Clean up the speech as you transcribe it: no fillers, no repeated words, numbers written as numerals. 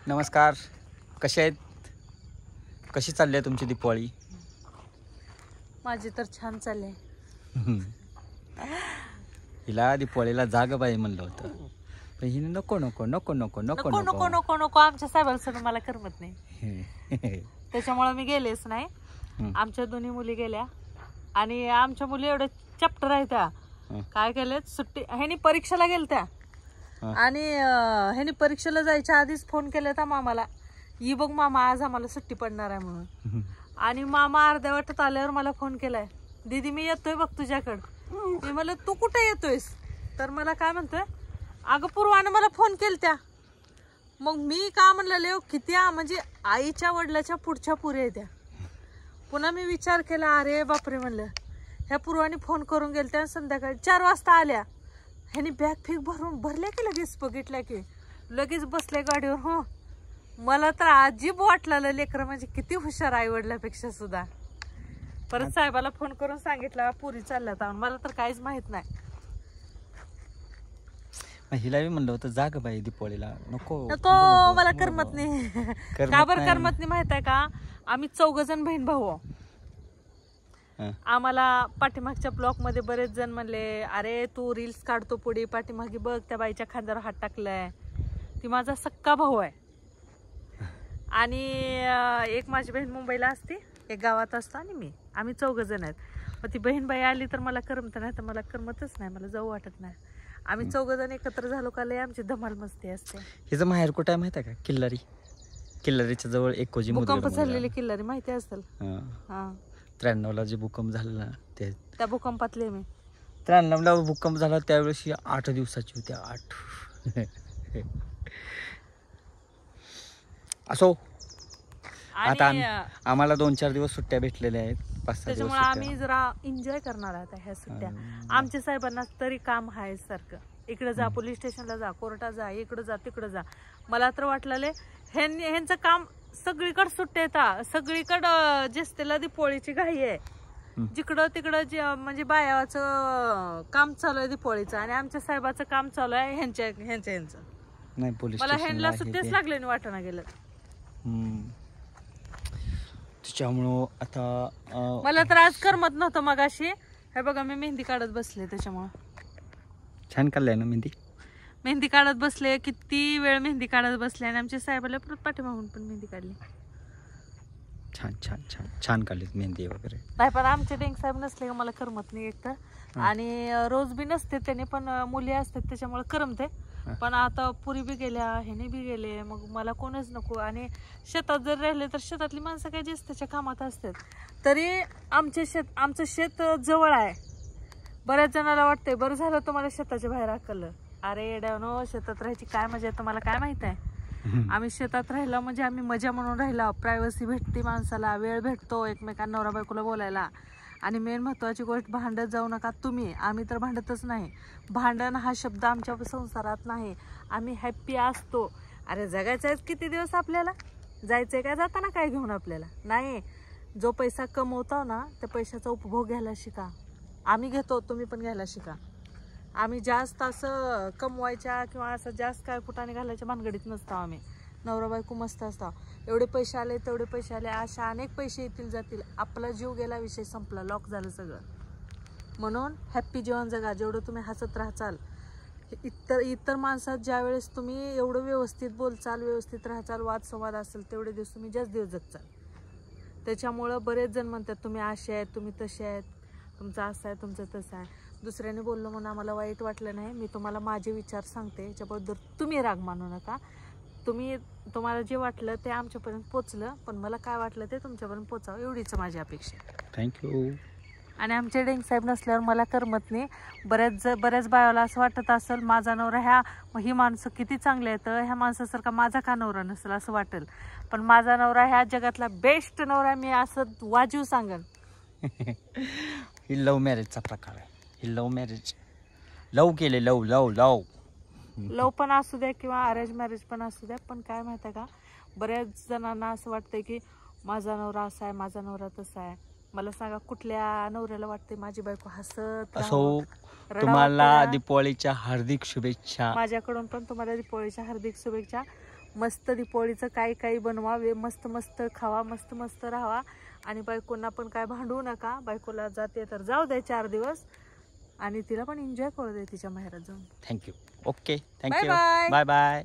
नमस्कार, कसे आहेत? कशी चालली आहे तुमची दिवाळी? माझी तर छान चालली. हिला दिवाळीला जाग बाई म्हणलं होतं, पण हिने नको नको नको नको नको नको नको नको नको आमच्या साहेबाला सगळं मला करमत नाही. त्याच्यामुळे मी गेलेच नाही. आमच्या दोन्ही मुली गेल्या आणि आमच्या मुली एवढे चॅप्टर आहेत त्या. काय केलेत, सुट्टी ह्यानी परीक्षेला गेलत्या आणि ह्यानी परीक्षेला जायच्या आधीच फोन केला होता मामाला, ही बघ मामा आज आम्हाला सुट्टी पडणार आहे म्हणून. आणि मामा अर्ध्या वाटत आल्यावर मला फोन केलाय, दीदी मी येतोय बघ तुझ्याकडं. मी म्हणलं तू कुठे येतोयस? तर मला काय म्हणतोय, अगं पूर्वानं मला फोन केलत्या. मग मी का म्हणलेले किती म्हणजे आईच्या वडिलाच्या पुढच्या पुऱ्या त्या. पुन्हा मी विचार केला, अरे बापरे म्हणलं ह्या पूर्वाने फोन करून गेलत्या, संध्याकाळी 4 वाजता आल्या. ह्यानी बॅग फेक भरल्या की लगेच बघितल्या की लगेच बसल्या गाडीवर. हो, मला तर अजीब वाटलं, लेकरं म्हणजे किती हुशार आई वडिलापेक्षा सुद्धा. परत साहेबाला फोन करून सांगितलं पुरी चालल्यात, मला तर काहीच माहित नाही. हिला बी म्हणलं होतं जाग बाई दिवाळीला, नको नको मला करमत नाही. का बरं करमत नाही माहित आहे का? आम्ही 4 जण बहीण भाऊ. आम्हाला पाठीमागच्या ब्लॉक मध्ये बरेच जण म्हणले, अरे तू रील्स काढतो पुढे पाठीमागे बघ त्या बाईच्या खांद्यावर हात टाकलाय. ती माझा सक्का भाऊ आहे. आणि एक माझी बहीण मुंबईला असते, एक गावात असतो आणि मी, आम्ही 4 जण आहेत. मग ती बहीण बाई आली तर मला करमत नाही, तर मला करमतच नाही, मला जाऊ वाटत नाही. आम्ही 4 जण एकत्र झालो का लय आमची धमाल मस्ती असते. हिचं माहेर कुठं आहे माहिती आहे का? किल्लारी. किल्लारीच्या जवळ एकोजी भूकंप झालेली किल्लारी माहिती असेल. 93ला जे भूकंप झाला ना, त्या भूकंपातले मी. 93ला भूकंप झाला त्यावेळेस 8 दिवसाची होती. 8 असो. आता आम्हाला 2-4 दिवस सुट्ट्या भेटलेल्या आहेत, 5-6 दिवस. त्याच्यामुळे आम्ही जरा एन्जॉय करणार आहोत ह्या सुट्ट्या. आमच्या साहेबांना तरी काम आहे सारखं, इकडे जा पोलीस स्टेशनला जा, कोर्टात जा, इकडं जा तिकडं जा. मला तर वाटलं ह्यांचं काम सगळीकडे सुट्ट्या येतात, सगळीकडं जेस्तेला दिपोळीची घाई आहे. जिकडं तिकडं म्हणजे बायाचं काम चालू आहे दिपोळीचं, आणि आमच्या साहेबाचं काम चालू आहे ह्यांचं. नाही पोलीस मला ह्यांना सुट्ट्याच लागले नाही वाटणं गेलं. त्याच्यामुळं आता मला तर आज करमत नव्हतं. मग अशी हे बघा मी मेहंदी काढत बसले, त्याच्यामुळं छान काढलंय ना मेहंदी काढत बसले, किती वेळ मेहंदी काढत बसले. आणि आमच्या साहेबाला परत पाठीमागून पण मेहंदी काढली. छान छान छान छान काढलीत मेहंदी वगैरे. नाही पण आमचे डेंग साहेब नसले का मला करमत नाही एकतर, आणि रोज बी नसते त्याने, पण मुली असतात त्याच्यामुळे करमते. पण आता पुरी बी गेल्या, ह्याने बी गेले, मग मला कोणच नको. आणि शेतात जर राहिले तर शेतातली माणसं काय जे त्याच्या कामात असतात. तरी आमचं शेत जवळ आहे. बऱ्याच जणाला वाटतंय बरं झालं तुम्हाला शेताच्या बाहेर हाकललं. अरे येड्यानो, शेतात राहायची काय मजा आहे तुम्हाला काय माहित आहे? आम्ही शेतात राहिला म्हणजे आम्ही मजा म्हणून राहिला. प्रायव्हसी भेटते माणसाला, वेळ भेटतो एकमेकांना नवरा बायकोला बोलायला. आणि मेन महत्वाची गोष्ट, भांडत जाऊ नका तुम्ही. आम्ही तर भांडतच नाही. भांडण हा शब्द आमच्या संसारात नाही. आम्ही हॅप्पी असतो. अरे जगायचं आहे किती दिवस आपल्याला, जायचंय काय जाताना काय घेऊन आपल्याला नाही. जो पैसा कमवतो ना त्या पैशाचा उपभोग घ्यायला शिका. आम्ही घेतो, तुम्ही पण घ्यायला शिका. आम्ही जास्त असं कमवायच्या किंवा असं जास्त काय कुठाने घालायच्या भानगडीत नसतो. आम्ही नवरा बायको मस्त असतो. एवढे पैसे आले तेवढे पैसे आले, अशा अनेक पैसे येतील जातील, आपला जीव गेला, विषय संपला, लॉक झालं सगळं. म्हणून हॅप्पी जीवन जगा. जेवढं तुम्ही हसत राहाल, इतर माणसात ज्या वेळेस तुम्ही एवढं व्यवस्थित बोलचाल, व्यवस्थित राहाल, वाद संवाद असेल, तेवढे दिवस तुम्ही जास्त दिवस जगचाल. त्याच्यामुळं बरेच जण म्हणतात तुम्ही असे आहेत, तुम्ही तसे आहेत, तुमचं असं आहे, तुमचं तसं आहे. दुसऱ्याने बोललो म्हणून आम्हाला वाईट वाटलं नाही. मी तुम्हाला माझे विचार सांगते, याच्याबद्दल तुम्ही राग मानू नका. तुम्हाला जे वाटलं ते आमच्यापर्यंत पोचलं, पण मला काय वाटलं ते तुमच्यापर्यंत पोचावं एवढीच माझी अपेक्षा. थँक्यू. आणि आमचे डेंग साहेब नसल्यावर मला करमत नाही. बऱ्याच बायाला असं वाटत असेल माझा नवरा ही माणसं किती चांगले आहेत, ह्या माणसासारखा माझा का नवरा नसेल असं वाटेल. पण माझा नवरा ह्या जगातला बेस्ट नवरा, मी असं वाजीव सांगेन. ही लव्ह मॅरेजचा प्रकार आहे. ही लव्ह मॅरेज, लव केले, लव लव लव लव पण असू द्या किंवा अरेंज मॅरेज पण असू द्या. पण काय माहिती आहे का, बऱ्याच जणांना असं वाटतंय की माझा नवरा असा आहे, माझा नवरा तसा आहे. मला सांगा कुठल्या नवऱ्याला वाटते माझी बायको हसत असो? तुम्हाला दिवाळीच्या हार्दिक शुभेच्छा. माझ्याकडून पण तुम्हाला दिवाळीच्या हार्दिक शुभेच्छा. मस्त दीपावलीचं काही काही बनवा, मस्त मस्त खावा, मस्त मस्त राहावा आणि बायकोंना पण काय भांडवू नका. बायकोला जाते तर जाऊ द्या 4 दिवस आणि तिला पण एन्जॉय करू दे तिच्या माहेरात जाऊन. Thank you. Okay, Bye thank you. bye. Bye bye.